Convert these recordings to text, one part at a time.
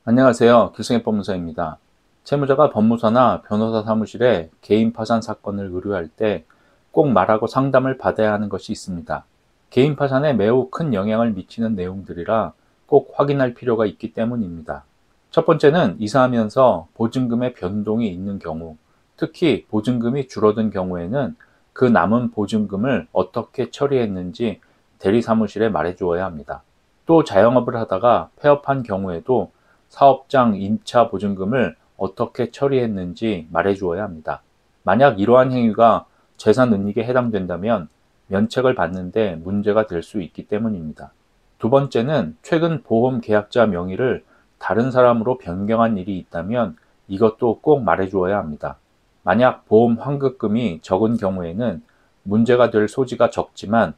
안녕하세요. 길승의 법무사입니다. 채무자가 법무사나 변호사 사무실에 개인 파산 사건을 의뢰할 때 꼭 말하고 상담을 받아야 하는 것이 있습니다. 개인 파산에 매우 큰 영향을 미치는 내용들이라 꼭 확인할 필요가 있기 때문입니다. 첫 번째는 이사하면서 보증금의 변동이 있는 경우, 특히 보증금이 줄어든 경우에는 그 남은 보증금을 어떻게 처리했는지 대리사무실에 말해주어야 합니다. 또 자영업을 하다가 폐업한 경우에도 사업장 임차 보증금을 어떻게 처리했는지 말해주어야 합니다. 만약 이러한 행위가 재산은닉에 해당된다면 면책을 받는데 문제가 될 수 있기 때문입니다. 두 번째는 최근 보험 계약자 명의를 다른 사람으로 변경한 일이 있다면 이것도 꼭 말해주어야 합니다. 만약 보험 환급금이 적은 경우에는 문제가 될 소지가 적지만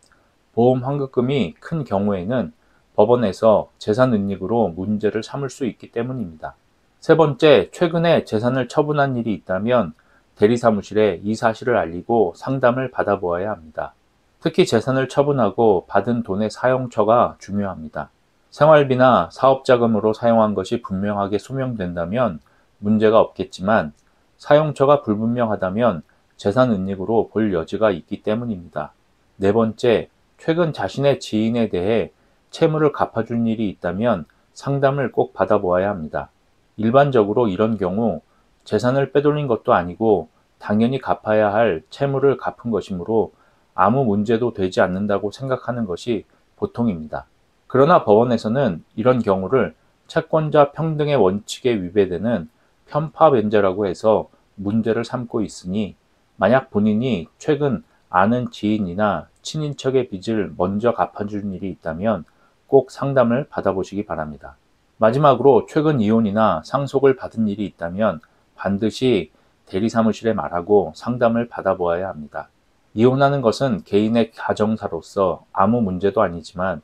보험 환급금이 큰 경우에는 법원에서 재산은닉으로 문제를 삼을 수 있기 때문입니다. 세 번째, 최근에 재산을 처분한 일이 있다면 대리사무실에 이 사실을 알리고 상담을 받아보아야 합니다. 특히 재산을 처분하고 받은 돈의 사용처가 중요합니다. 생활비나 사업자금으로 사용한 것이 분명하게 소명된다면 문제가 없겠지만 사용처가 불분명하다면 재산은닉으로 볼 여지가 있기 때문입니다. 네 번째, 최근 자신의 지인에 대해 채무를 갚아준 일이 있다면 상담을 꼭 받아보아야 합니다. 일반적으로 이런 경우 재산을 빼돌린 것도 아니고 당연히 갚아야 할 채무를 갚은 것이므로 아무 문제도 되지 않는다고 생각하는 것이 보통입니다. 그러나 법원에서는 이런 경우를 채권자 평등의 원칙에 위배되는 편파변제라고 해서 문제를 삼고 있으니 만약 본인이 최근 아는 지인이나 친인척의 빚을 먼저 갚아준 일이 있다면 꼭 상담을 받아보시기 바랍니다. 마지막으로 최근 이혼이나 상속을 받은 일이 있다면 반드시 대리사무실에 말하고 상담을 받아보아야 합니다. 이혼하는 것은 개인의 가정사로서 아무 문제도 아니지만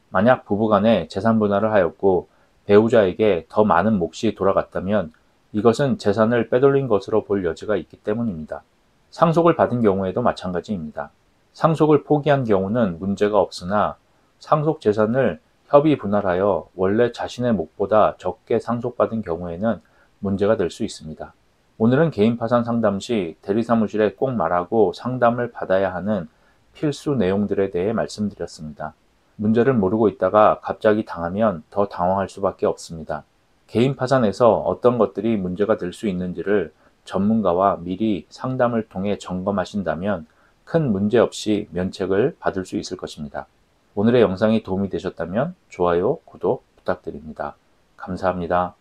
만약 부부간에 재산 분할을 하였고 배우자에게 더 많은 몫이 돌아갔다면 이것은 재산을 빼돌린 것으로 볼 여지가 있기 때문입니다. 상속을 받은 경우에도 마찬가지입니다. 상속을 포기한 경우는 문제가 없으나 상속 재산을 협의 분할하여 원래 자신의 몫보다 적게 상속받은 경우에는 문제가 될 수 있습니다. 오늘은 개인 파산 상담 시 대리사무실에 꼭 말하고 상담을 받아야 하는 필수 내용들에 대해 말씀드렸습니다. 문제를 모르고 있다가 갑자기 당하면 더 당황할 수밖에 없습니다. 개인 파산에서 어떤 것들이 문제가 될 수 있는지를 전문가와 미리 상담을 통해 점검하신다면 큰 문제 없이 면책을 받을 수 있을 것입니다. 오늘의 영상이 도움이 되셨다면 좋아요, 구독 부탁드립니다. 감사합니다.